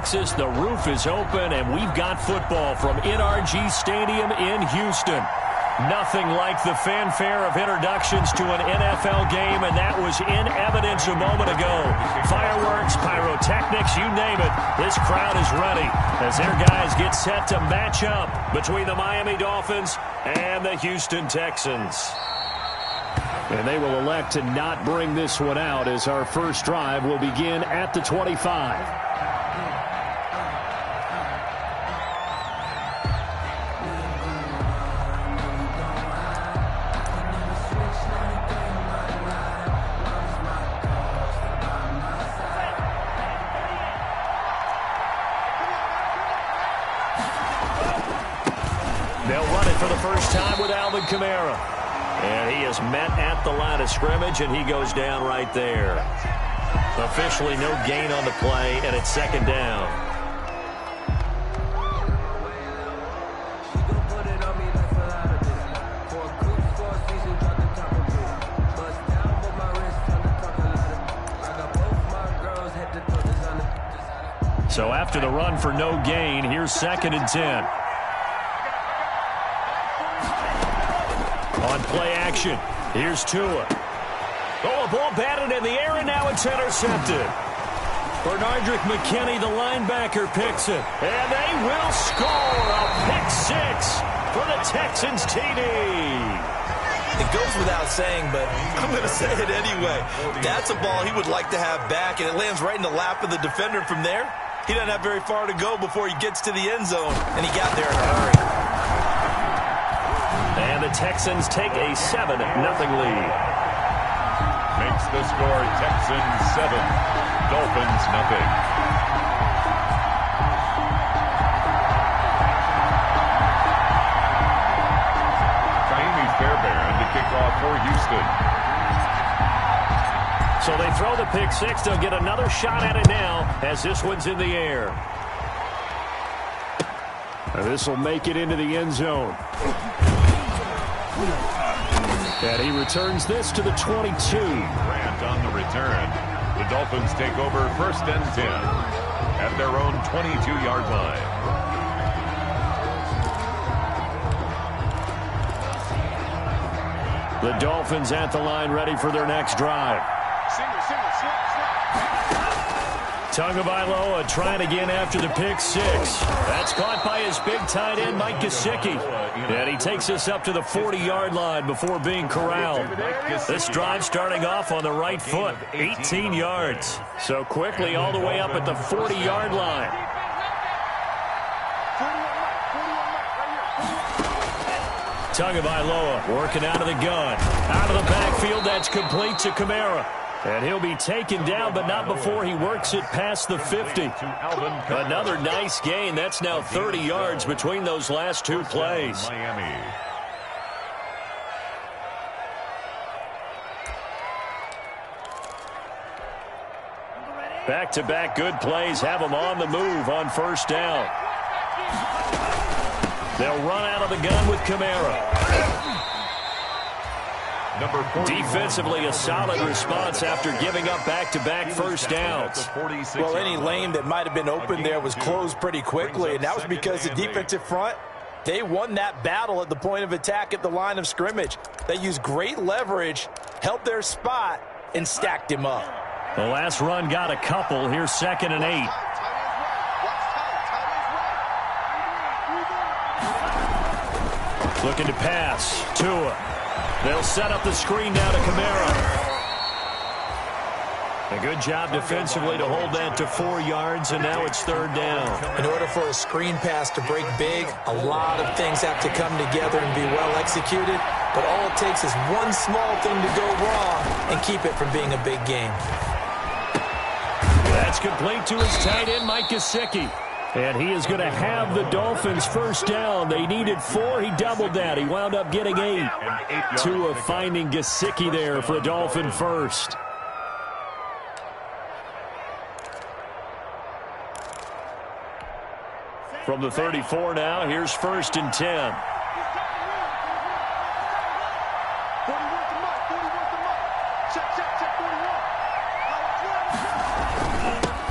Texas. The roof is open, and we've got football from NRG Stadium in Houston. Nothing like the fanfare of introductions to an NFL game, and that was in evidence a moment ago. Fireworks, pyrotechnics, you name it. This crowd is ready as their guys get set to match up between the Miami Dolphins and the Houston Texans. And they will elect to not bring this one out as our first drive will begin at the 25. They'll run it for the first time with Alvin Kamara. And he is met at the line of scrimmage, and he goes down right there. Officially no gain on the play, and it's second down. So after the run for no gain, here's 2nd and 10. On play action, here's Tua. Oh, a ball batted in the air, and now it's intercepted. Bernardrick McKinney, the linebacker, picks it. And they will score a pick six for the Texans TD. It goes without saying, but I'm going to say it anyway. That's a ball he would like to have back, and it lands right in the lap of the defender from there. He doesn't have very far to go before he gets to the end zone, and he got there in a hurry. And the Texans take a 7-0 lead. Makes the score Texans 7, Dolphins nothing. Taimi Fairbairn to kick off for Houston. So they throw the pick six. They'll get another shot at it now as this one's in the air. And this will make it into the end zone. And he returns this to the 22. Grant on the return. The Dolphins take over 1st and 10 at their own 22-yard line. The Dolphins at the line ready for their next drive. Tagovailoa trying again after the pick six. That's caught by his big tight end, Mike Gesicki. And he takes us up to the 40-yard line before being corralled. This drive starting off on the right foot, 18 yards. So quickly all the way up at the 40-yard line. Tagovailoa working out of the gun. Out of the backfield, that's complete to Kamara. And he'll be taken down, but not before he works it past the 50. Another nice gain. That's now 30 yards between those last two plays. Miami. Back-to-back good plays have them on the move on first down. They'll run out of the gun with Kamara. Defensively, a solid response after giving up back-to-back first downs. Well, any lane that might have been open there was closed pretty quickly, and that was because the defensive front, they won that battle at the point of attack at the line of scrimmage. They used great leverage, held their spot, and stacked him up. The last run got a couple. Here's 2nd and 8. Looking to pass. Tua. They'll set up the screen now to Kamara. A good job defensively to hold that to 4 yards, and now it's 3rd down. In order for a screen pass to break big, a lot of things have to come together and be well executed, but all it takes is one small thing to go wrong and keep it from being a big game. That's complete to his tight end, Mike Gesicki. And he is going to have the Dolphins first down. They needed 4. He doubled that. He wound up getting 8. Tua finding Gesicki there for a Dolphin first. From the 34 now, here's 1st and 10.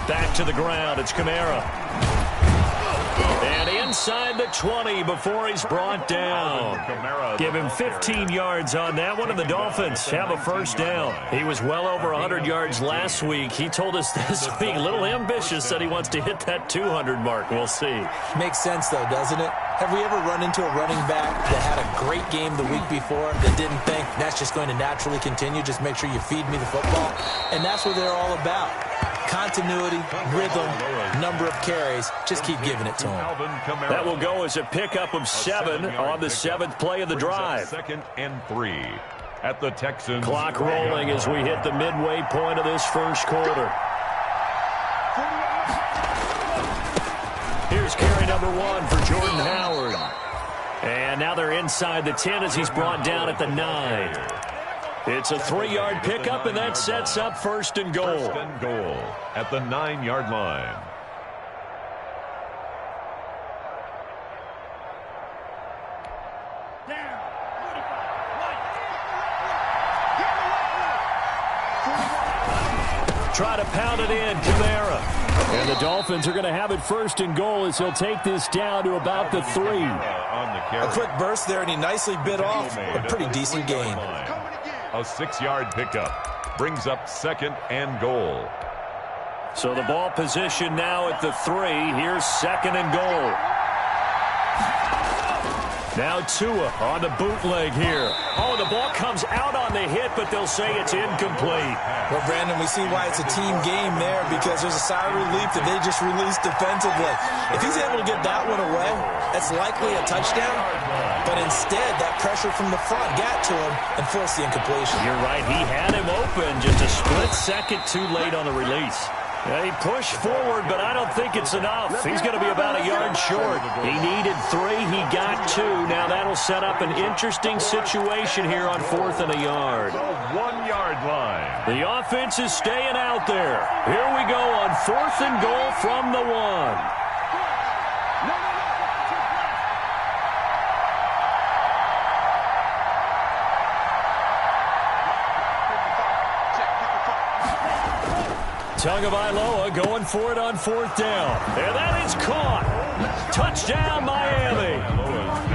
Back knocked to the ground. It's Kamara. And inside the 20 before he's brought down. Give him 15 yards on that one, and the Dolphins have a first down. He was well over 100 yards last week. He told us this week, a little ambitious, said he wants to hit that 200 mark. We'll see. Makes sense, though, doesn't it? Have we ever run into a running back that had a great game the week before that didn't think that's just going to naturally continue? Just make sure you feed me the football. And that's what they're all about. Continuity, rhythm, number of carries. Just keep giving it to him. That will go as a pickup of 7 on the 7th play of the drive. 2nd and 3 at the Texans. Clock rolling as we hit the midway point of this first quarter. Here's carry number 1 for Jordan Howard. And now they're inside the 10 as he's brought down at the 9. It's a 3-yard pickup, and that sets up 1st and goal. 1st and goal at the 9-yard line. Try to pound it in, Kamara. And the Dolphins are going to have it 1st and goal as he'll take this down to about the 3. A quick burst there, and he nicely bit off a pretty decent gain. A 6-yard pickup brings up 2nd and goal. So the ball position now at the 3. Here's 2nd and goal. Now Tua on the bootleg here. Oh, the ball comes out on the hit, but they'll say it's incomplete. Well, Brandon, we see why it's a team game there, because there's a sigh of relief that they just released defensively. If he's able to get that one away, that's likely a touchdown. But instead, that pressure from the front got to him and forced the incompletion. You're right. He had him open, just a split second too late on the release. He pushed forward, but I don't think it's enough. He's going to be about a yard short. He needed 3. He got 2. Now that'll set up an interesting situation here on 4th and a yard. The 1-yard line. The offense is staying out there. Here we go on 4th and goal from the 1. Tagovailoa going for it on 4th down. And that is caught. Touchdown, Miami.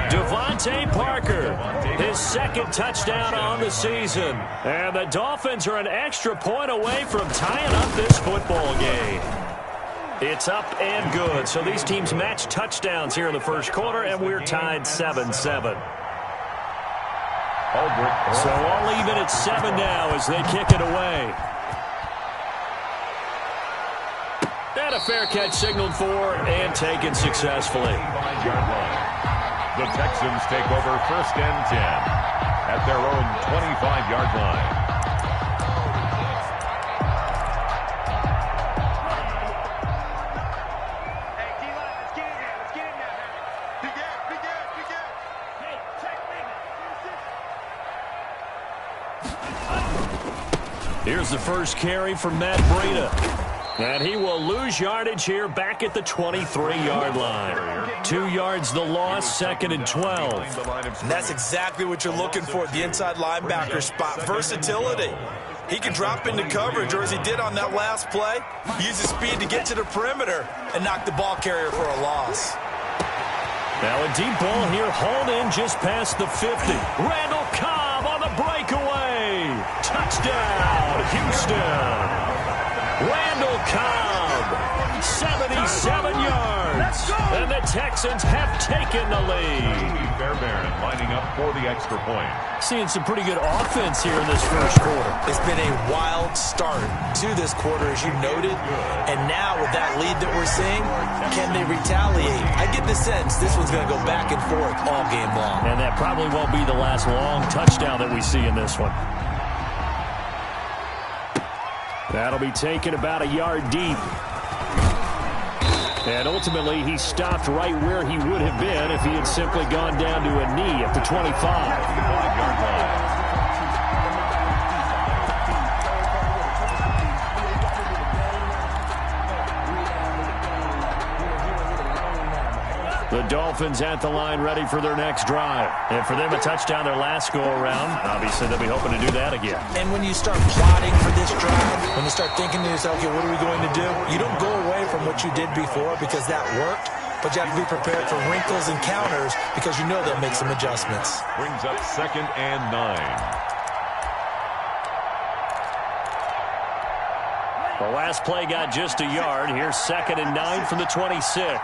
Devontae Parker, his 2nd touchdown on the season. And the Dolphins are an extra point away from tying up this football game. It's up and good. So these teams match touchdowns here in the first quarter, and we're tied 7-7. So all even at 7 now as they kick it away. And a fair catch signaled for and taken successfully. The Texans take over 1st and 10 at their own 25-yard line. Here's the first carry from Matt Breida. And he will lose yardage here back at the 23-yard line. 2 yards the loss, 2nd and 12. And that's exactly what you're looking for at the inside linebacker spot. Versatility. He can drop into coverage, or as he did on that last play, use his speed to get to the perimeter and knock the ball carrier for a loss. Now a deep ball here, hauled in just past the 50. Randall Cobb on the breakaway. Touchdown, Houston. Randall Cobb, 77 yards, and the Texans have taken the lead. Fairbairn lining up for the extra point. Seeing some pretty good offense here in this first quarter. It's been a wild start to this quarter, as you noted, and now with that lead that we're seeing, can they retaliate? I get the sense this one's going to go back and forth all game long. And that probably won't be the last long touchdown that we see in this one. That'll be taken about a yard deep. And ultimately, he stopped right where he would have been if he had simply gone down to a knee at the 25. The Dolphins at the line ready for their next drive. And for them, a touchdown their last go-around. Obviously, they'll be hoping to do that again. And when you start plotting for this drive, when you start thinking to yourself, okay, what are we going to do? You don't go away from what you did before because that worked. But you have to be prepared for wrinkles and counters because you know they'll make some adjustments. Brings up 2nd and 9. The last play got just a yard. Here's 2nd and 9 from the 26.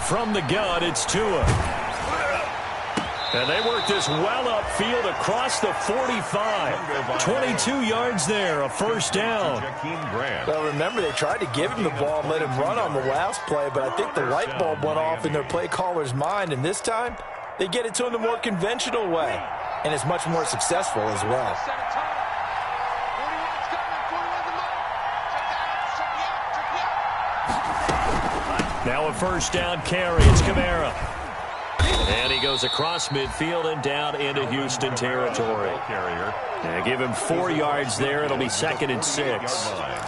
From the gun, it's Tua. And they work this well upfield across the 45. 22 yards there, a first down. Well, remember, they tried to give him the ball and let him run on the last play, but I think the light bulb went off in their play caller's mind, and this time they get it to him the more conventional way, and it's much more successful as well. Now a first down carry. It's Kamara. And he goes across midfield and down into Houston territory. And give him 4 yards there. It'll be 2nd and 6.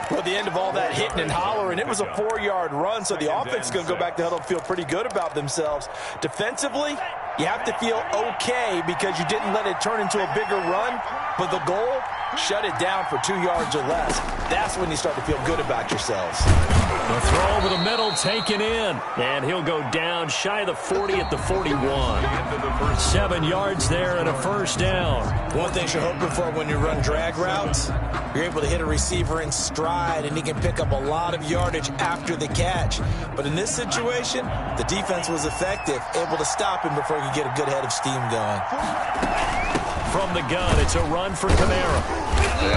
Well, at the end of all that hitting and hollering, it was a 4-yard run, so the offense is going to go back to huddle and feel pretty good about themselves. Defensively, you have to feel okay because you didn't let it turn into a bigger run, but the goal, shut it down for 2 yards or less. That's when you start to feel good about yourselves. The throw over the middle taken in, and he'll go down shy of the 40 at the 41. 7 yards there and a first down. One thing you're hoping for when you run drag routes, you're able to hit a receiver in stride, and he can pick up a lot of yardage after the catch. But in this situation, the defense was effective, able to stop him before he could get a good head of steam going. From the gun, it's a run for Kamara.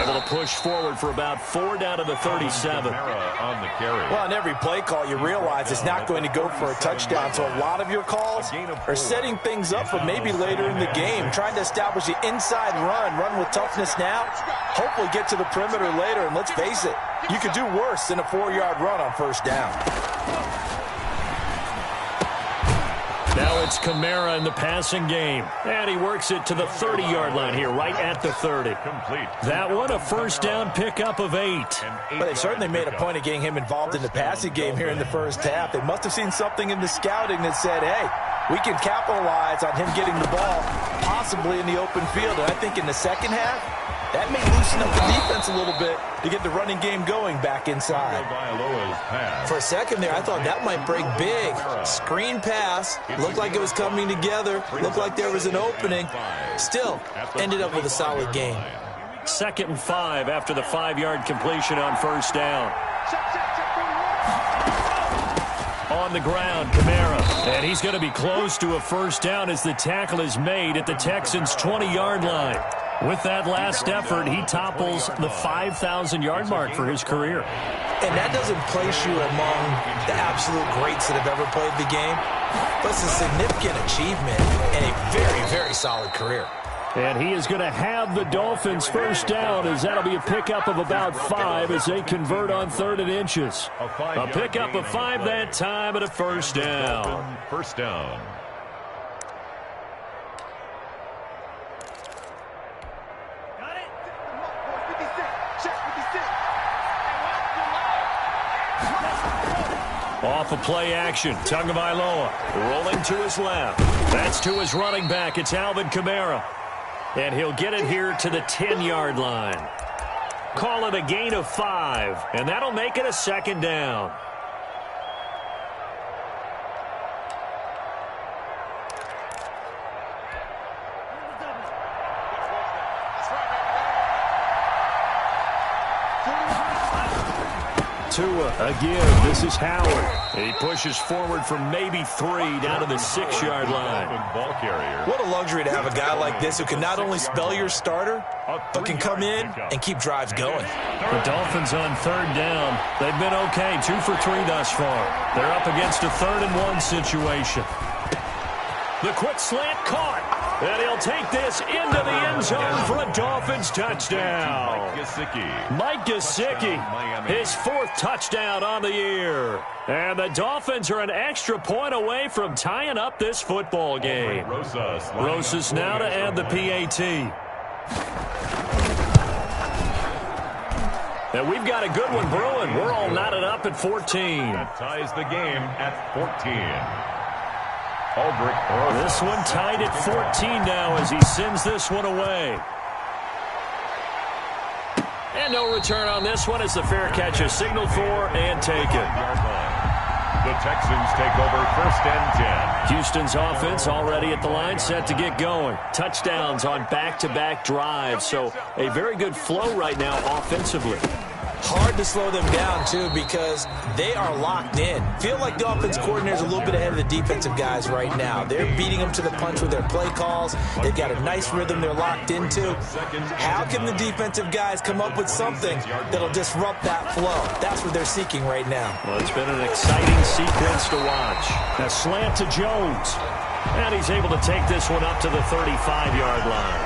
Able to push forward for about 4 down to the 37. On the carry. Well, on every play call, you realize it's not going to go for a touchdown. So a lot of your calls are setting things up for maybe later in the game, trying to establish the inside run with toughness now, hopefully get to the perimeter later. And let's face it, you could do worse than a 4-yard run on first down. Now it's Kamara in the passing game. And he works it to the 30-yard line here, right at the 30. Complete. That one, a first down pickup of 8. But they certainly made a point of getting him involved in the passing game here in the first half. They must have seen something in the scouting that said, hey, we can capitalize on him getting the ball, possibly in the open field. And I think in the second half, that may loosen up the defense a little bit to get the running game going back inside. For a second there, I thought that might break big. Screen pass, looked like it was coming together, looked like there was an opening. Still, ended up with a solid game. 2nd and 5 after the 5-yard completion on first down. On the ground, Kamara. And he's going to be close to a first down as the tackle is made at the Texans' 20-yard line. With that last effort, he topples the 5,000-yard mark for his career. And that doesn't place you among the absolute greats that have ever played the game, but it's a significant achievement and a very, very solid career. And he is going to have the Dolphins first down, as that'll be a pickup of about 5 as they convert on 3rd and inches. A pickup of 5 that time and a first down. First down. Off of play action, Tagovailoa rolling to his left. That's to his running back. It's Alvin Kamara. And he'll get it here to the 10-yard line. Call it a gain of 5, and that'll make it a second down. Tua again. This is Howard. He pushes forward from maybe 3 down to the 6-yard line. Ball carrier. What a luxury to have a guy like this who can not only spell your starter, but can come in and keep drives going. The Dolphins on 3rd down. They've been okay, 2 for 3 thus far. They're up against a 3rd and 1 situation. The quick slant caught. And he'll take this into the end zone for a Dolphins touchdown. Mike Gesicki, his 4th touchdown on the year. And the Dolphins are an extra point away from tying up this football game. Rosas now to add the PAT. And we've got a good one brewing. We're all knotted up at 14. That ties the game at 14. Aldrich throws. This one tied at 14 now as he sends this one away. And no return on this one as the fair catch is signaled for and taken. The Texans take over 1st and 10. Houston's offense already at the line, set to get going. Touchdowns on back-to-back drives, so a very good flow right now offensively. Hard to slow them down, too, because they are locked in. Feel like the offense coordinator is a little bit ahead of the defensive guys right now. They're beating them to the punch with their play calls. They've got a nice rhythm they're locked into. How can the defensive guys come up with something that'll disrupt that flow? That's what they're seeking right now. Well, it's been an exciting sequence to watch. A slant to Jones. And he's able to take this one up to the 35-yard line.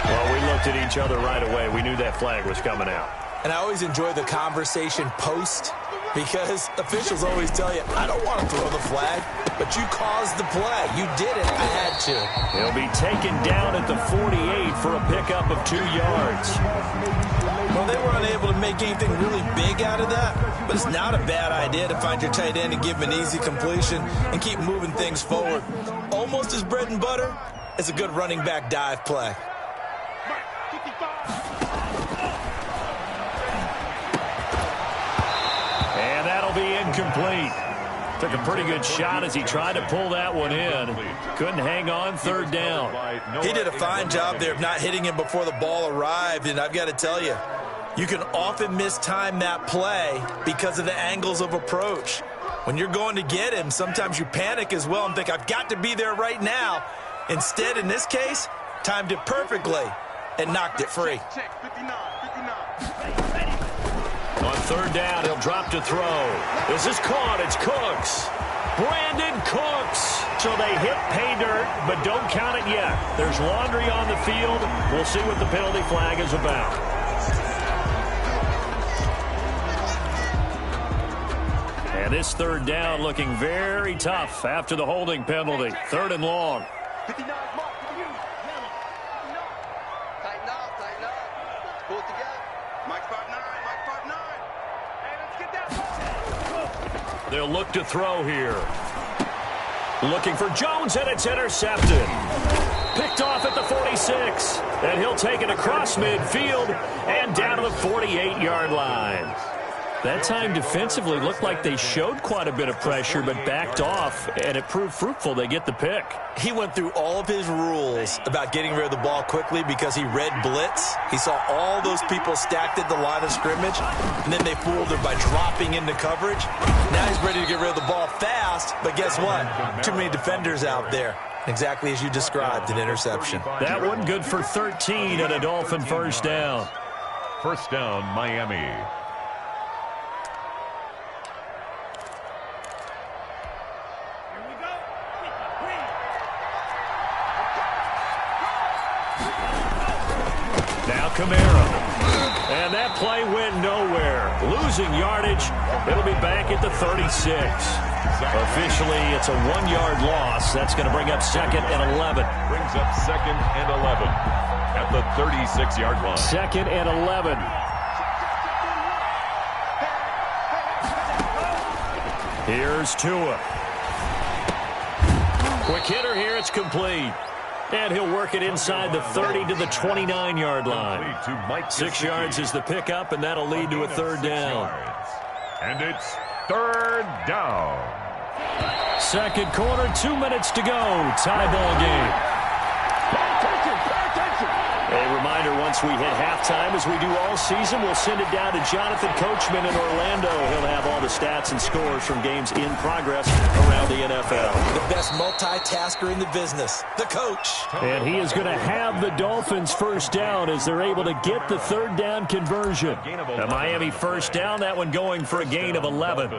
Well, we looked at each other right away. We knew that flag was coming out. And I always enjoy the conversation post because officials always tell you, I don't want to throw the flag, but you caused the play. You did it. I had to. He'll be taken down at the 48 for a pickup of 2 yards. Well, they were unable to make anything really big out of that, but it's not a bad idea to find your tight end and give him an easy completion and keep moving things forward. Almost as bread and butter as a good running back dive play. And that'll be incomplete. Took a pretty good shot as he tried to pull that one in. Couldn't hang on, 3rd down. He did a fine job there of not hitting him before the ball arrived, and I've got to tell you, you can often mistime that play because of the angles of approach. When you're going to get him, sometimes you panic as well and think, I've got to be there right now. Instead, in this case, timed it perfectly and knocked it free. On 3rd down, he'll drop to throw. This is caught. It's Cooks. Brandon Cooks. So they hit pay dirt, but don't count it yet. There's laundry on the field. We'll see what the penalty flag is about. And this 3rd down looking very tough after the holding penalty. 3rd and long. Tighten up. Pull it together. Mike 5'9", Mike 5'9". Hey, let's get that. They'll look to throw here. Looking for Jones, and it's intercepted. Picked off at the 46. And he'll take it across midfield and down to the 48-yard line. That time defensively looked like they showed quite a bit of pressure but backed off, and it proved fruitful. They get the pick. He went through all of his rules about getting rid of the ball quickly because he read blitz. He saw all those people stacked at the line of scrimmage, and then they fooled him by dropping into coverage. Now he's ready to get rid of the ball fast, but guess what? Too many defenders out there. Exactly as you described, an interception. That one good for 13 and a Dolphin 1st down. 1st down, Miami. Now Kamara. And that play went nowhere. Losing yardage. It'll be back at the 36. Officially, it's a 1-yard loss. That's going to bring up 2nd and 11. Brings up 2nd and 11 at the 36-yard line. 2nd and 11. Here's Tua. Quick hitter here. It's complete. And he'll work it inside the 30 to the 29-yard line. 6 yards is the pickup, and that'll lead to a 3rd down. And it's 3rd down. 2nd quarter, 2 minutes to go. Tie ball game. A reminder, once we hit halftime, as we do all season, we'll send it down to Jonathan Coachman in Orlando. He'll have all the stats and scores from games in progress around the NFL. The best multitasker in the business, the coach. And he is going to have the Dolphins 1st down as they're able to get the 3rd down conversion. The Miami 1st down, that one going for a gain of 11.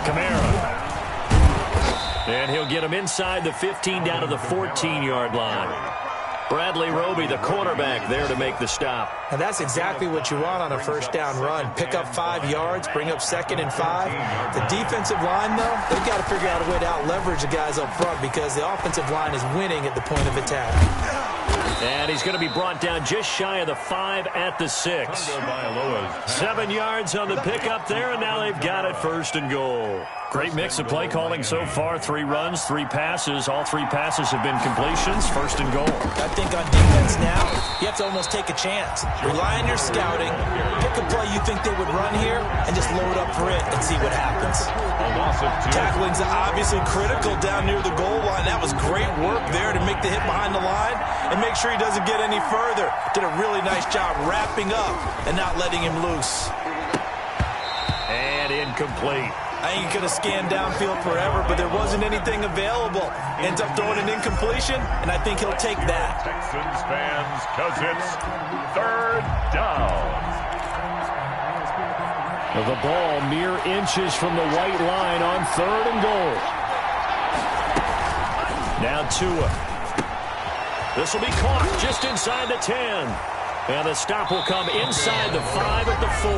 Kamara. And he'll get him inside the 15 down to the 14-yard line. Bradley Roby, the quarterback, there to make the stop. And that's exactly what you want on a 1st down run. Pick up 5 yards, bring up 2nd and 5. The defensive line, though, they've got to figure out a way to out-leverage the guys up front because the offensive line is winning at the point of attack. And he's going to be brought down just shy of the 5 at the 6. 7 yards on the pickup there, and now they've got it 1st and goal. Great mix of play calling so far. 3 runs, 3 passes. All 3 passes have been completions. 1st and goal. I think on defense now, you have to almost take a chance. Rely on your scouting. Pick a play you think they would run here, and just load up for it and see what happens. Tackling's obviously critical down near the goal line. That was great work there to make the hit behind the line and make sure he doesn't get any further. Did a really nice job wrapping up and not letting him loose. And incomplete. I ain't going to scan downfield forever, but there wasn't anything available. Ends up throwing an incompletion, and I think he'll take that. Texans fans, because it's 3rd down. The ball mere inches from the white line on 3rd and goal. Now Tua. This will be caught just inside the 10. And the stop will come inside the 5 at the 4.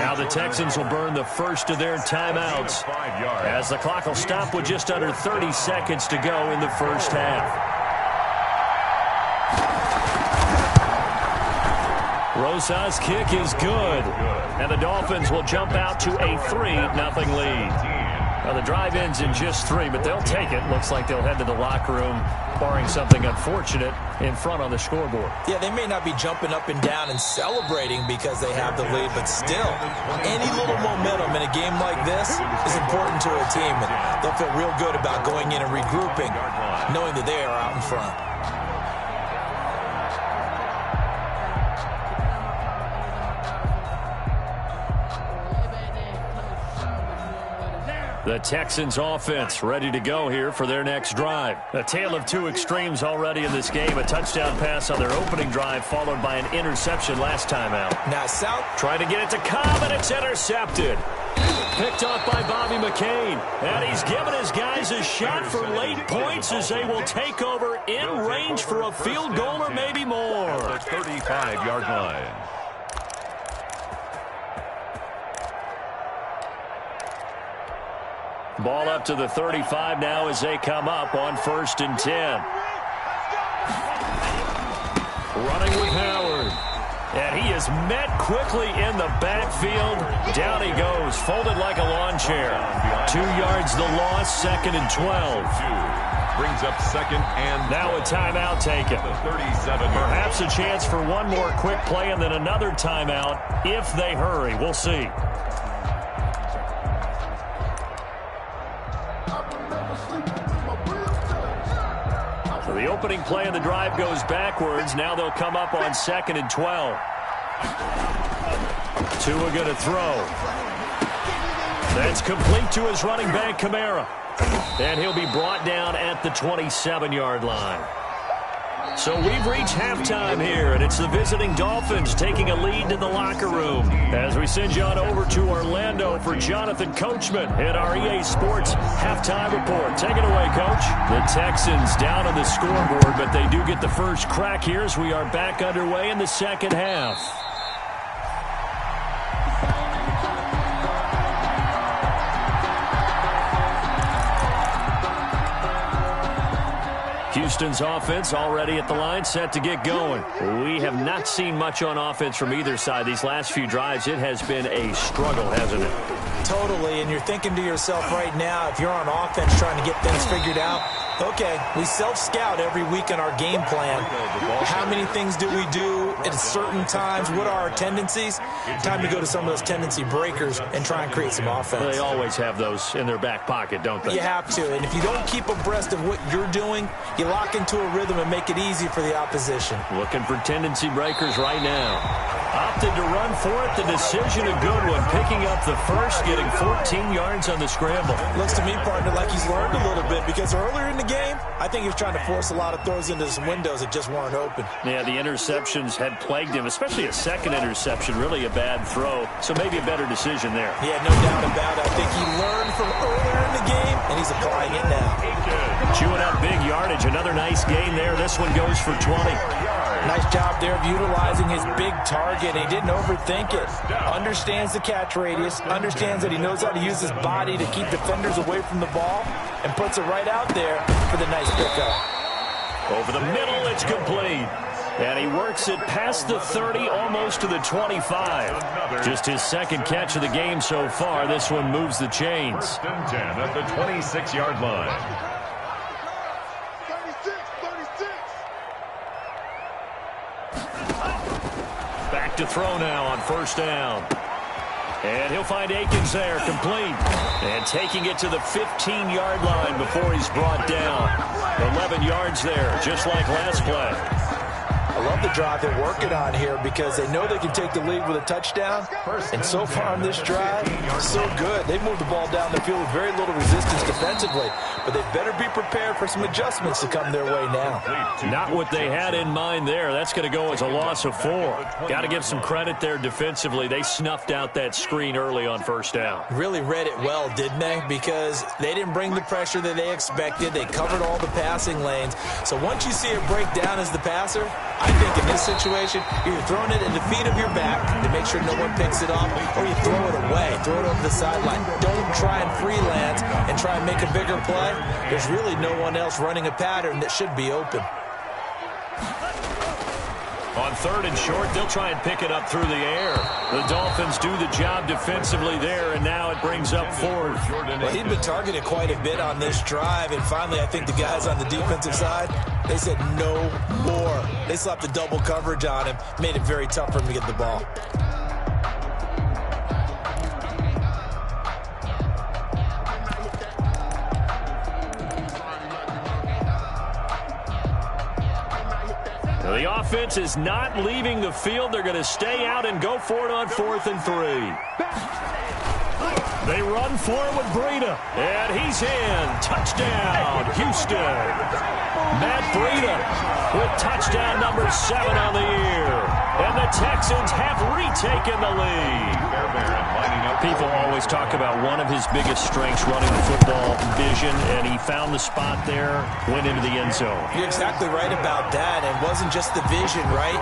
Now the Texans will burn the first of their timeouts as the clock will stop with just under 30 seconds to go in the first half. Rosa's kick is good. And the Dolphins will jump out to a 3-0 lead. Now the drive ends in just 3, but they'll take it. Looks like they'll head to the locker room, barring something unfortunate in front on the scoreboard. Yeah, they may not be jumping up and down and celebrating because they have the lead, but still, any little momentum in a game like this is important to a team. And they'll feel real good about going in and regrouping, knowing that they are out in front. The Texans offense ready to go here for their next drive. A tale of 2 extremes already in this game. A touchdown pass on their opening drive followed by an interception last time out. Now South trying to get it to Cobb, and it's intercepted. Picked off by Bobby McCain. And he's given his guys a shot for late points as they will take over in range for a field goal or maybe more. The 35-yard line. Ball up to the 35 now as they come up on 1st and 10. Running with Howard. And he is met quickly in the backfield. Down he goes, folded like a lawn chair. 2 yards the loss, 2nd and 12. Brings up 2nd and now a timeout taken. 37. Perhaps a chance for one more quick play and then another timeout if they hurry. We'll see. So the opening play of the drive goes backwards. Now they'll come up on 2nd and 12. Tua going to throw. That's complete to his running back, Kamara. And he'll be brought down at the 27-yard line. So we've reached halftime here, and it's the visiting Dolphins taking a lead to the locker room. As we send you on over to Orlando for Jonathan Coachman in our EA Sports Halftime Report. Take it away, Coach. The Texans down on the scoreboard, but they do get the first crack here as we are back underway in the second half. Houston's offense already at the line, set to get going. We have not seen much on offense from either side. These last few drives, it has been a struggle, hasn't it? Totally, and you're thinking to yourself right now, if you're on offense trying to get things figured out, okay, we self-scout every week in our game plan. How many things do we do at certain times? What are our tendencies? Time to go to some of those tendency breakers and try and create some offense. They always have those in their back pocket, don't they? You have to, and if you don't keep abreast of what you're doing, you lock into a rhythm and make it easy for the opposition. Looking for tendency breakers right now. Opted to run for it. The decision a good one. Picking up the first, getting 14 yards on the scramble. Looks to me, partner, like he's learned a little bit because earlier in the game, I think he was trying to force a lot of throws into some windows that just weren't open. Yeah, the interceptions had plagued him, especially a second interception, really a bad throw. So maybe a better decision there. Yeah, no doubt about it. I think he learned from earlier in the game, and he's applying it now. Chewing up big yardage. Another nice gain there. This one goes for 20. Nice job there of utilizing his big target. He didn't overthink it. Understands the catch radius. Understands that he knows how to use his body to keep defenders away from the ball. And puts it right out there for the nice pickup. Over the middle, it's complete. And he works it past the 30, almost to the 25. Just his second catch of the game so far. This one moves the chains. First and 10 at the 26-yard line. 36. Back to throw now on first down. And he'll find Akins there, complete. And taking it to the 15-yard line before he's brought down. 11 yards there, just like last play. I love the drive they're working on here because they know they can take the lead with a touchdown. And so far on this drive, so good. They moved the ball down the field with very little resistance defensively. But they better be prepared for some adjustments to come their way now. Not what they had in mind there. That's going to go as a loss of 4. Got to give some credit there defensively. They snuffed out that screen early on first down. Really read it well, didn't they? Because they didn't bring the pressure that they expected. They covered all the passing lanes. So once you see it break down as the passer, I think in this situation, you're throwing it in the feet of your back to make sure no one picks it off, or you throw it away, throw it over the sideline. Don't try and freelance and try and make a bigger play. There's really no one else running a pattern that should be open. On third and short, they'll try and pick it up through the air. The Dolphins do the job defensively there, and now it brings up fourth. Well, he'd been targeted quite a bit on this drive, and finally I think the guys on the defensive side, they said no more. They slapped the double coverage on him, made it very tough for him to get the ball. The offense is not leaving the field. They're going to stay out and go for it on 4th and 3. They run for it with Breida. And he's in. Touchdown, Houston. Matt Breida with touchdown number 7 on the year. And the Texans have retaken the lead. People always talk about one of his biggest strengths running the football, vision, and he found the spot there, went into the end zone. You're exactly right about that. It wasn't just the vision, right?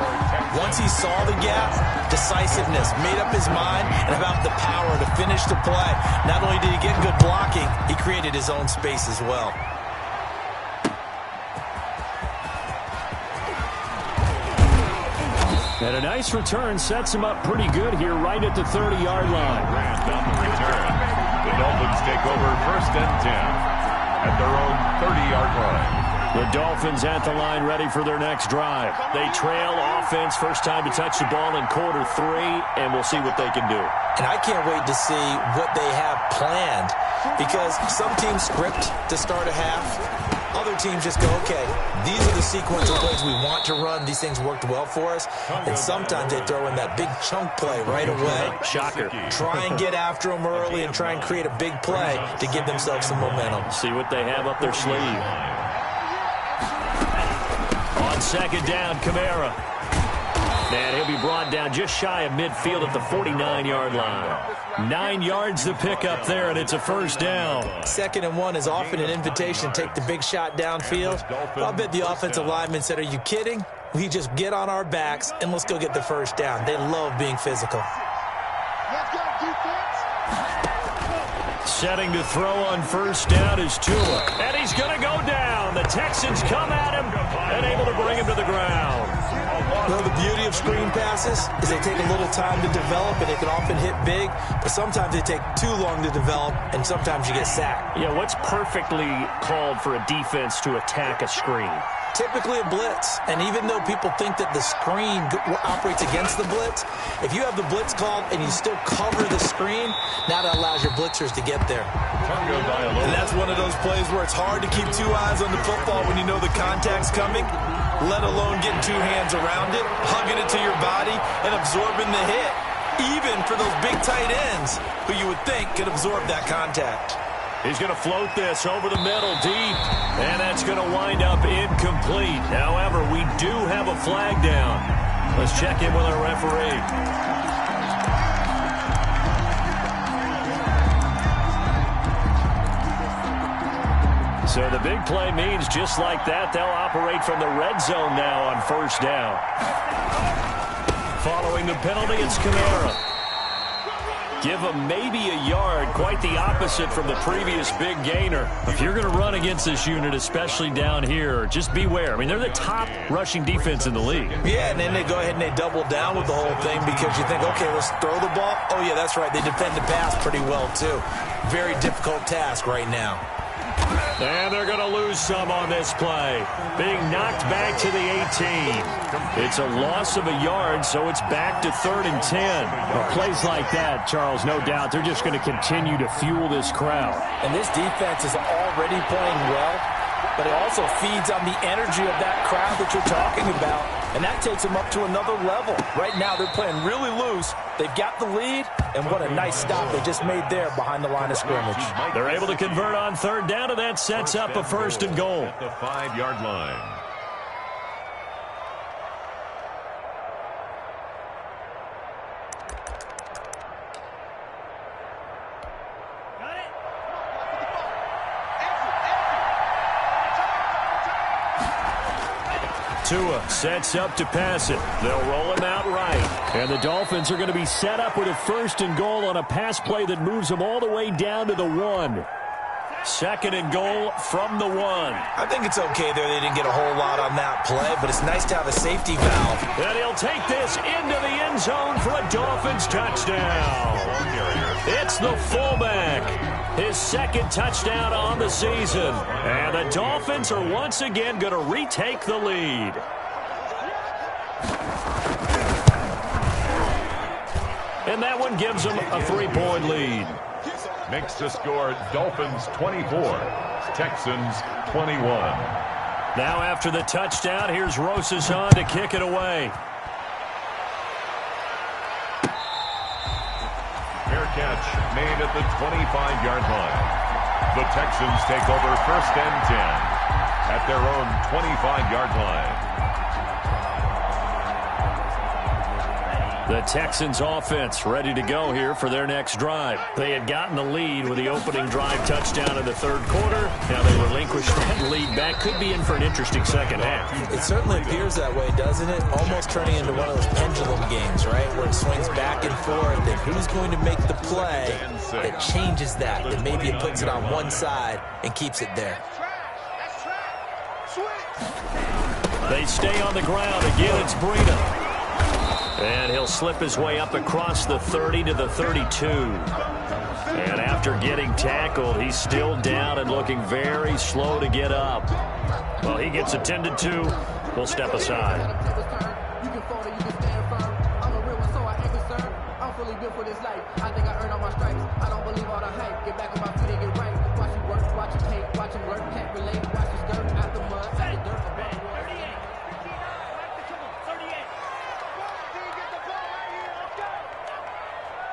Once he saw the gap, decisiveness, made up his mind, and about the power to finish the play. Not only did he get good blocking, he created his own space as well. And a nice return sets him up pretty good here right at the 30-yard line. Grant on the return. The Dolphins take over first and 10 at their own 30-yard line. The Dolphins at the line ready for their next drive. They trail offense, first time to touch the ball in quarter 3, and we'll see what they can do. And I can't wait to see what they have planned because some teams script to start a half. Other teams just go, okay, these are the sequence of plays we want to run. These things worked well for us. And sometimes they throw in that big chunk play right away. Shocker. Try and get after them early and try and create a big play to give themselves some momentum. See what they have up their sleeve. On second down, Kamara. And he'll be brought down just shy of midfield at the 49-yard line. 9 yards to pick up there, and it's a first down. 2nd and 1 is often an invitation to take the big shot downfield. I'll bet the offensive lineman said, are you kidding? We just get on our backs, and let's go get the first down. They love being physical. Setting to throw on first down is Tua. And he's going to go down. The Texans come at him and able to bring him to the ground. Well, the beauty of screen passes is they take a little time to develop, and they can often hit big, but sometimes they take too long to develop, and sometimes you get sacked. Yeah, what's perfectly called for a defense to attack a screen? Typically a blitz, and even though people think that the screen operates against the blitz, if you have the blitz called and you still cover the screen, now that allows your blitzers to get there. And that's one of those plays where it's hard to keep 2 eyes on the football when you know the contact's coming, let alone getting 2 hands around it, hugging it to your body, and absorbing the hit, even for those big tight ends who you would think could absorb that contact. He's going to float this over the middle deep, and that's going to wind up incomplete. However, we do have a flag down. Let's check in with our referee. So the big play means just like that, they'll operate from the red zone now on first down. Following the penalty, it's Kamara. Give him maybe a yard, quite the opposite from the previous big gainer. If you're going to run against this unit, especially down here, just beware. I mean, they're the top rushing defense in the league. Yeah, and then they go ahead and they double down with the whole thing because you think, okay, let's throw the ball. Oh, yeah, that's right. They defend the pass pretty well, too. Very difficult task right now. And they're going to lose some on this play. Being knocked back to the 18. It's a loss of a yard, so it's back to 3rd and 10. Well, plays like that, Charles, no doubt, they're just going to continue to fuel this crowd. And this defense is already playing well, but it also feeds on the energy of that crowd that you're talking about, and that takes them up to another level. Right now, they're playing really loose. They've got the lead, and what a nice stop they just made there behind the line of scrimmage. They're able to convert on 3rd down, and that sets up a 1st and goal. At the 5-yard line. Tua sets up to pass it. They'll roll him out right. And the Dolphins are going to be set up with a 1st and goal on a pass play that moves them all the way down to the 1. 2nd and goal from the 1. I think it's okay there. They didn't get a whole lot on that play, but it's nice to have a safety valve. And he'll take this into the end zone for a Dolphins touchdown. It's the fullback. His 2nd touchdown on the season. And the Dolphins are once again going to retake the lead. And that one gives them a 3-point lead. Makes the score Dolphins 24, Texans 21. Now after the touchdown, here's Rosazon to kick it away. Fair catch made at the 25-yard line. The Texans take over 1st and 10 at their own 25-yard line. The Texans offense ready to go here for their next drive. They had gotten the lead with the opening drive touchdown in the 3rd quarter. Now they relinquish that lead back. Could be in for an interesting second half. It certainly appears that way, doesn't it? Almost turning into one of those pendulum games, right? Where it swings back and forth. And who's going to make the play that changes that? That maybe it puts it on one side and keeps it there. They stay on the ground. Again, it's Breida. And he'll slip his way up across the 30 to the 32. And after getting tackled, he's still down and looking very slow to get up. Well, he gets attended to. We'll step aside. You can fall or you can stand firm. I'm a real one, so I ain't concerned. I'm fully built for this life. I think I earned all my stripes. I don't believe all the hype. Get back on my feet and get right. Watch you work, watch you hate, watch him work. Can't relate, watch you skirt out the mud, out the dirt.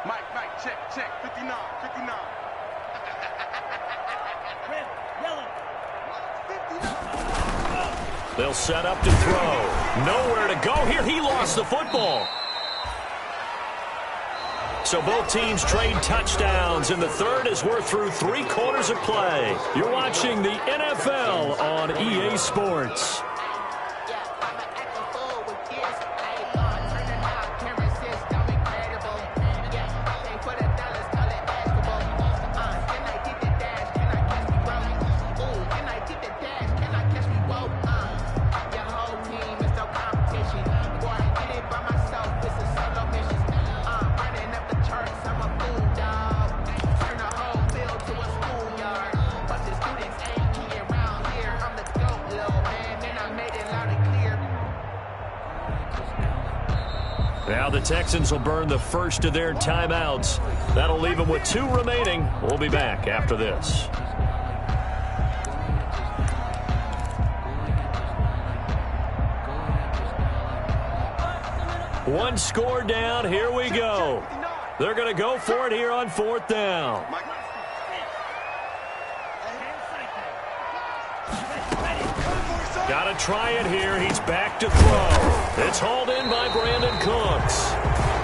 Mike, check, 59. Red, yellow. 59. They'll set up to throw. Nowhere to go here. He lost the football. So both teams trade touchdowns, and the 3rd as we're through 3 quarters of play. You're watching the NFL on EA Sports. Now the Texans will burn the first of their timeouts. That'll leave them with 2 remaining. We'll be back after this. One score down. Here we go. They're going to go for it here on 4th down. Got to try it here. He's back to throw. It's hauled in by Brandon Cooks.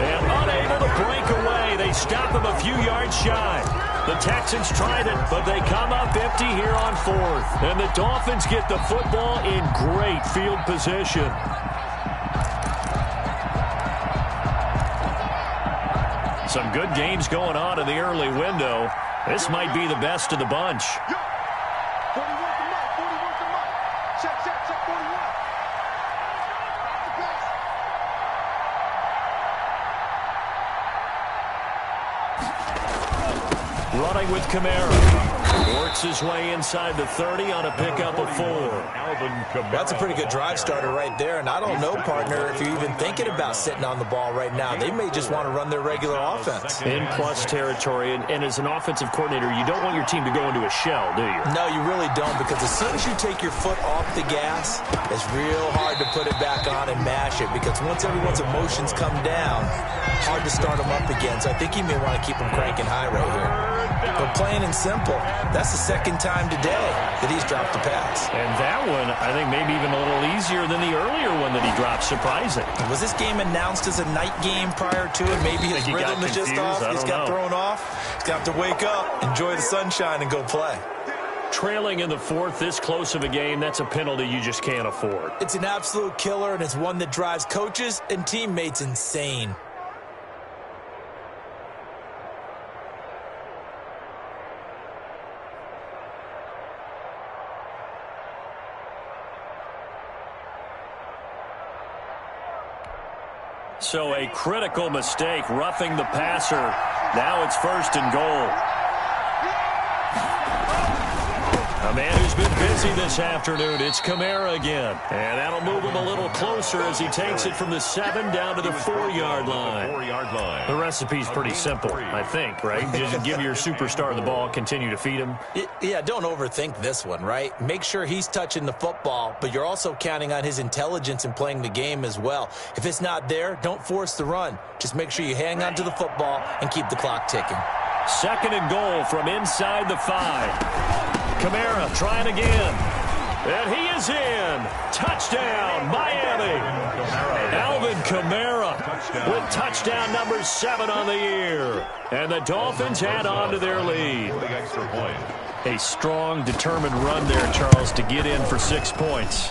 And unable to break away. They stop him a few yards shy. The Texans tried it, but they come up empty here on 4th. And the Dolphins get the football in great field position. Some good games going on in the early window. This might be the best of the bunch. 41 to Mike, 41 to Mike. Check, 41. Running with Kamara. Works his way inside the 30 on a pickup of 4. That's a pretty good drive starter right there. And I don't know, partner, if you're even thinking about sitting on the ball right now. They may just want to run their regular offense. In plus territory. And as an offensive coordinator, you don't want your team to go into a shell, do you? No, you really don't, because as soon as you take your foot off the gas, it's real hard to put it back on and mash it, because once everyone's emotions come down, hard to start them up again. So I think you may want to keep them cranking high right here. But plain and simple, that's the second time today that he's dropped a pass. And that one, I think, maybe even a little easier than the earlier one that he dropped. Surprising. Was this game announced as a night game prior to it? Maybe his rhythm is just off. He's got thrown off. He's got to wake up, enjoy the sunshine, and go play. Trailing in the 4th, this close of a game, that's a penalty you just can't afford. It's an absolute killer, and it's one that drives coaches and teammates insane. So a critical mistake, roughing the passer. Now it's 1st and goal. A man who's been busy this afternoon, it's Kamara again. And that'll move him a little closer as he takes it from the 7 down to the 4-yard line. The recipe's pretty simple, I think, right? Just give your superstar the ball, continue to feed him. Yeah, don't overthink this one, right? Make sure he's touching the football, but you're also counting on his intelligence in playing the game as well. If it's not there, don't force the run. Just make sure you hang on to the football and keep the clock ticking. 2nd and goal from inside the 5. Kamara trying again. And he is in. Touchdown, Miami. Alvin Kamara with touchdown number 7 on the year. And the Dolphins add on to their lead. A strong, determined run there, Charles, to get in for 6 points.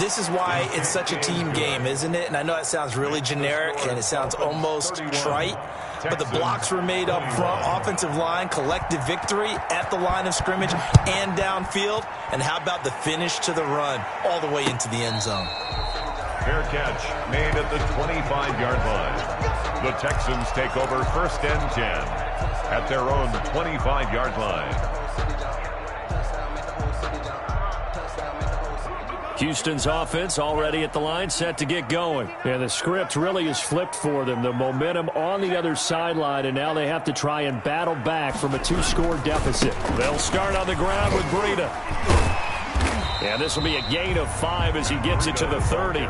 This is why it's such a team game, isn't it? And I know it sounds really generic and it sounds almost trite, but the blocks were made up front, offensive line, collective victory at the line of scrimmage and downfield. And how about the finish to the run all the way into the end zone? Fair catch made at the 25-yard line. The Texans take over 1st and 10 at their own 25-yard line. Houston's offense already at the line, set to get going. And the script really is flipped for them. The momentum on the other sideline, and now they have to try and battle back from a 2-score deficit. They'll start on the ground with Breida. And this will be a gain of 5 as he gets it to the 30.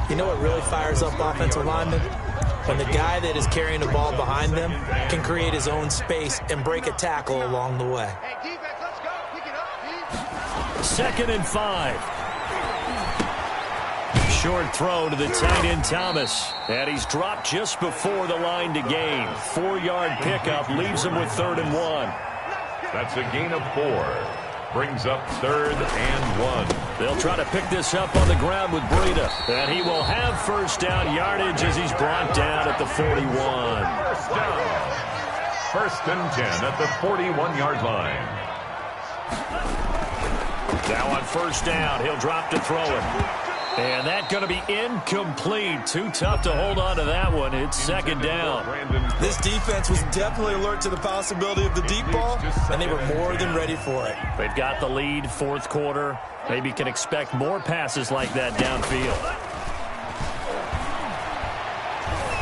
You know what really fires up offensive linemen? When the guy that is carrying the ball behind them can create his own space and break a tackle along the way. Hey, defense, let's go. Pick it up, Pete. 2nd and 5. Short throw to the tight end Thomas. And he's dropped just before the line to gain. 4-yard pickup leaves him with 3rd and 1. That's a gain of 4. Brings up 3rd and 1. They'll try to pick this up on the ground with Breida. And he will have 1st down yardage as he's brought down at the 41. 1st and 10 at the 41-yard line. Now on 1st down, he'll drop to throw it. And that's going to be incomplete. Too tough to hold on to that one. It's 2nd down. This defense was definitely alert to the possibility of the deep ball, and they were more than ready for it. They've got the lead, 4th quarter. Maybe can expect more passes like that downfield.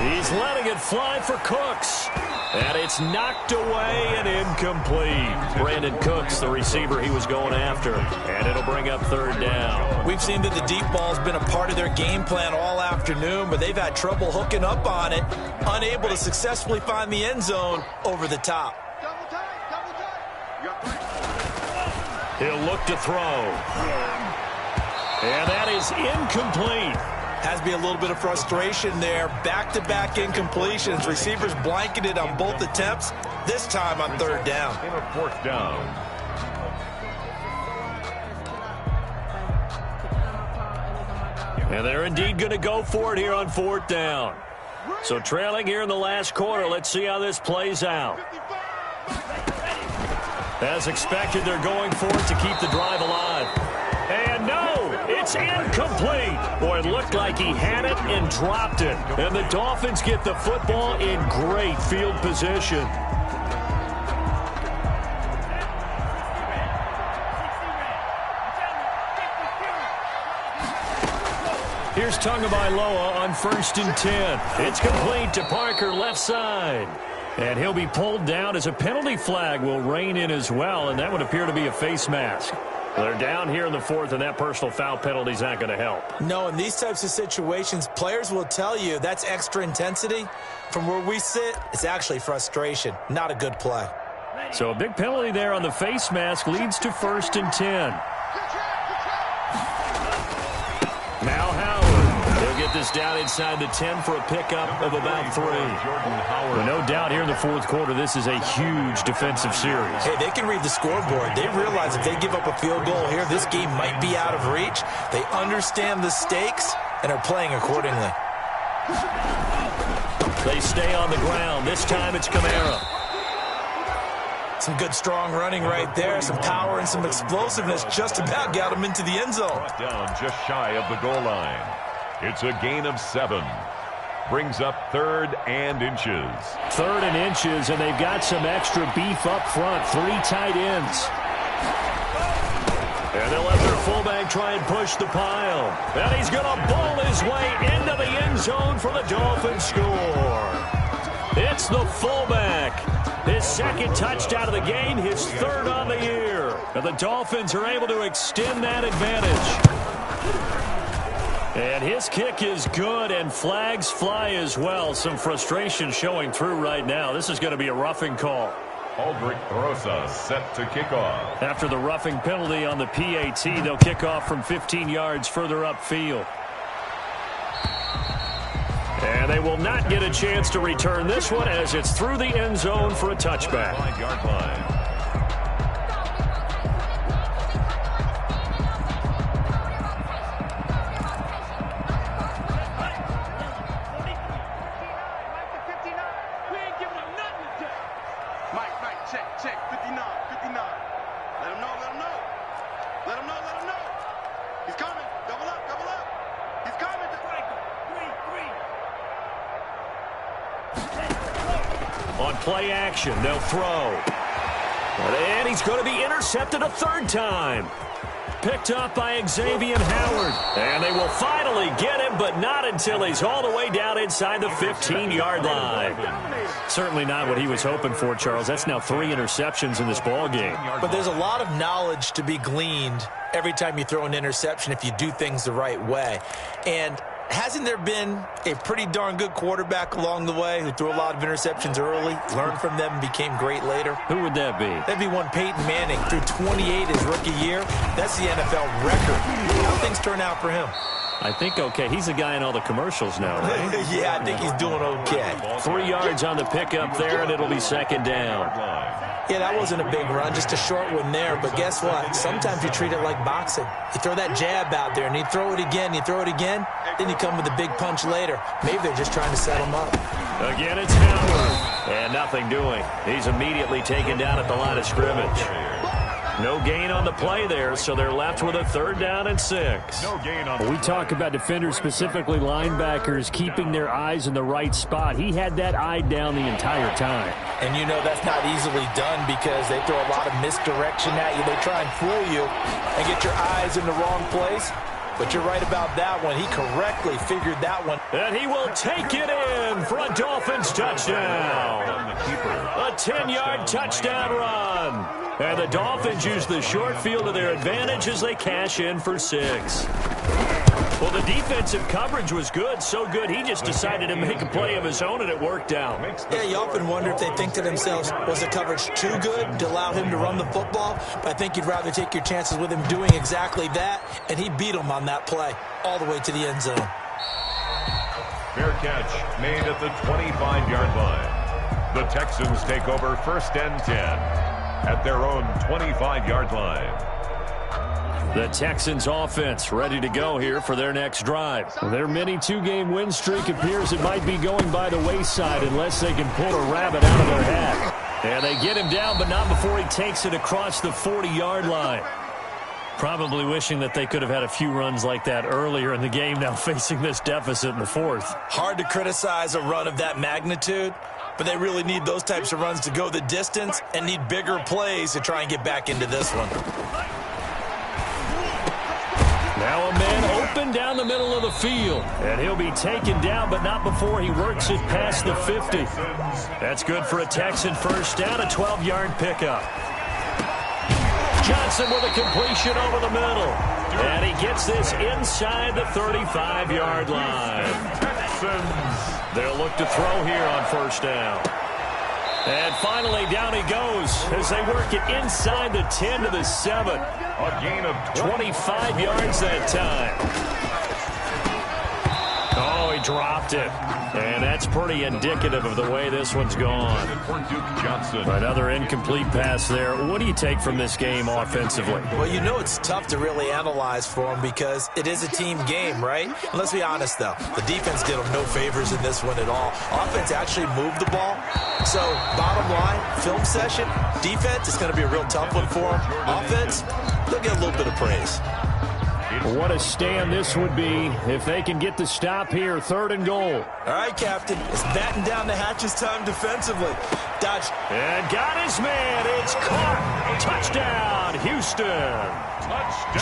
He's letting it fly for Cooks. And it's knocked away and incomplete. Brandon Cooks, the receiver he was going after. And it'll bring up 3rd down. We've seen that the deep ball's been a part of their game plan all afternoon, but they've had trouble hooking up on it, unable to successfully find the end zone over the top. Double tight, double tight. You got 3. He'll look to throw. And that is incomplete. Has to be a little bit of frustration there. Back-to-back incompletions. Receivers blanketed on both attempts, this time on 3rd down. 4th down. And they're indeed going to go for it here on 4th down. So trailing here in the last quarter. Let's see how this plays out. As expected, they're going for it to keep the drive alive. And no, it's incomplete. Boy, it looked like he had it and dropped it. And the Dolphins get the football in great field position. Here's Tagovailoa on 1st and 10. It's complete to Parker, left side. And he'll be pulled down as a penalty flag will rein in as well, and that would appear to be a face mask. They're down here in the 4th, and that personal foul penalty is not going to help. No, in these types of situations, players will tell you that's extra intensity. From where we sit, it's actually frustration. Not a good play. So a big penalty there on the face mask leads to 1st and 10. Now Howard. They'll get this down inside the 10 for a pickup of about 3. Well, no doubt here in the 4th quarter, this is a huge defensive series. Hey, they can read the scoreboard. They realize if they give up a field goal here, this game might be out of reach. They understand the stakes and are playing accordingly. They stay on the ground. This time it's Kamara. Some good strong running right there. Some power and some explosiveness just about got him into the end zone. Down just shy of the goal line. It's a gain of 7. Brings up 3rd and inches. 3rd and inches, and they've got some extra beef up front. 3 tight ends. And they'll let their fullback try and push the pile. And he's going to bowl his way into the end zone for the Dolphins score. It's the fullback. His 2nd touchdown of the game, his 3rd on the year. And the Dolphins are able to extend that advantage. And his kick is good, and flags fly as well. Some frustration showing through right now. This is going to be a roughing call. Aldrich Rosa set to kick off. After the roughing penalty on the PAT, they'll kick off from 15 yards further upfield. And they will not get a chance to return this one as it's through the end zone for a touchback. 5-yard line. Check, 59. Let him know. He's coming. Double up. He's coming. On play action, they'll throw. And he's going to be intercepted a 3rd time. Picked up by Xavier Howard. And they will finally get him, but not until he's all the way down inside the 15-yard line. Certainly not what he was hoping for, Charles. That's now 3 interceptions in this ball game. But there's a lot of knowledge to be gleaned every time you throw an interception if you do things the right way. And hasn't there been a pretty darn good quarterback along the way who threw a lot of interceptions early, learned from them, and became great later? Who would that be? That'd be one Peyton Manning. Threw 28 his rookie year. That's the NFL record. How things turn out for him? I think okay. He's the guy in all the commercials now, right? Yeah, I think he's doing okay. 3 yards on the pickup there, and it'll be 2nd down. Yeah, that wasn't a big run, just a short one there. But guess what? Sometimes you treat it like boxing. You throw that jab out there, and you throw it again, then you come with a big punch later. Maybe they're just trying to set him up. Again, it's Howard. And nothing doing. He's immediately taken down at the line of scrimmage. No gain on the play there, so they're left with a 3rd down and 6. No gain on We talk about defenders, specifically linebackers, keeping their eyes in the right spot. He had that eye down the entire time. And you know that's not easily done because they throw a lot of misdirection at you. They try and fool you and get your eyes in the wrong place. But you're right about that one. He correctly figured that one. And he will take it in for a Dolphins touchdown. A 10-yard touchdown run. And the Dolphins use the short field to their advantage as they cash in for 6. Well, the defensive coverage was good, so good he just decided to make a play of his own, and it worked out. Yeah, you often wonder if they think to themselves, was the coverage too good to allow him to run the football? But I think you'd rather take your chances with him doing exactly that, and he beat him on that play all the way to the end zone. Fair catch made at the 25-yard line. The Texans take over 1st and 10 at their own 25-yard line. The Texans offense ready to go here for their next drive. Their mini two-game win streak appears it might be going by the wayside unless they can pull a rabbit out of their hat. And they get him down, but not before he takes it across the 40-yard line. Probably wishing that they could have had a few runs like that earlier in the game, now facing this deficit in the fourth. Hard to criticize a run of that magnitude, but they really need those types of runs to go the distance and need bigger plays to try and get back into this one. Now a man open down the middle of the field, and he'll be taken down, but not before he works it past the 50. That's good for a Texan first down, a 12-yard pickup. Johnson with a completion over the middle, and he gets this inside the 35-yard line. They'll look to throw here on first down. And finally, down he goes as they work it inside the 10 to the 7. A gain of 25 yards that time. Oh, he dropped it. And that's pretty indicative of the way this one's gone. Another incomplete pass there. What do you take from this game offensively? Well, you know it's tough to really analyze for them because it is a team game, right? And let's be honest, though. The defense did them no favors in this one at all. Offense actually moved the ball. So, bottom line, film session, defense is going to be a real tough one for them. Offense, they'll get a little bit of praise. What a stand this would be if they can get the stop here, 3rd and goal. All right, Captain, it's batten down the hatches time defensively. Dodge. And got his man. It's caught. Touchdown, Houston.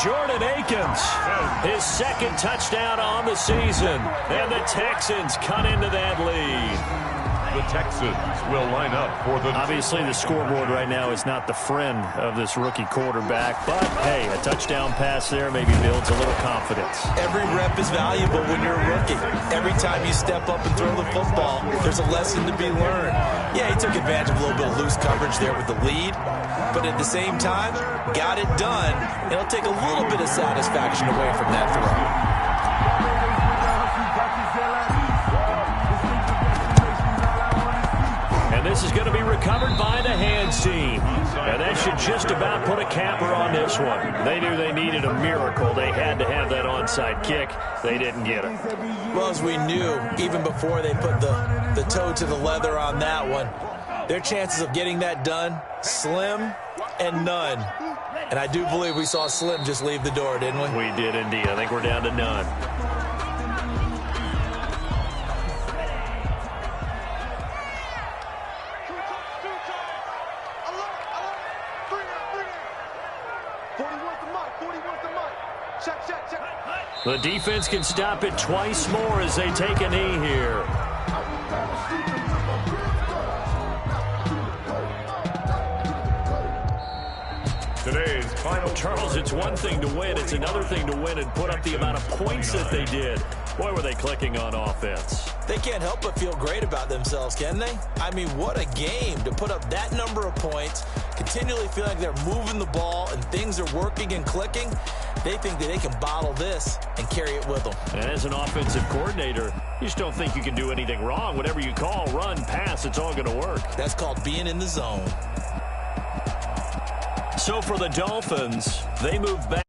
Jordan Akins, his 2nd touchdown on the season. And the Texans cut into that lead. The Texans will line up for the... Obviously, the scoreboard right now is not the friend of this rookie quarterback, but, hey, a touchdown pass there maybe builds a little confidence. Every rep is valuable when you're a rookie. Every time you step up and throw the football, there's a lesson to be learned. Yeah, he took advantage of a little bit of loose coverage there with the lead, but at the same time, got it done. It'll take a little bit of satisfaction away from that throw. And this is going to be recovered by the hands team. And that should just about put a capper on this one. They knew they needed a miracle. They had to have that onside kick. They didn't get it. Well, as we knew, even before they put the toe to the leather on that one, their chances of getting that done, slim and none. And I do believe we saw Slim just leave the door, didn't we? We did indeed. I think we're down to none. The defense can stop it twice more as they take a knee here. Today's final... Charles, it's one thing to win. It's another thing to win and put up the amount of points that they did. Boy, were they clicking on offense. They can't help but feel great about themselves, can they? I mean, what a game to put up that number of points, continually feel like they're moving the ball and things are working and clicking. They think that they can bottle this and carry it with them. And as an offensive coordinator, you just don't think you can do anything wrong. Whatever you call, run, pass, it's all going to work. That's called being in the zone. So for the Dolphins, they move back.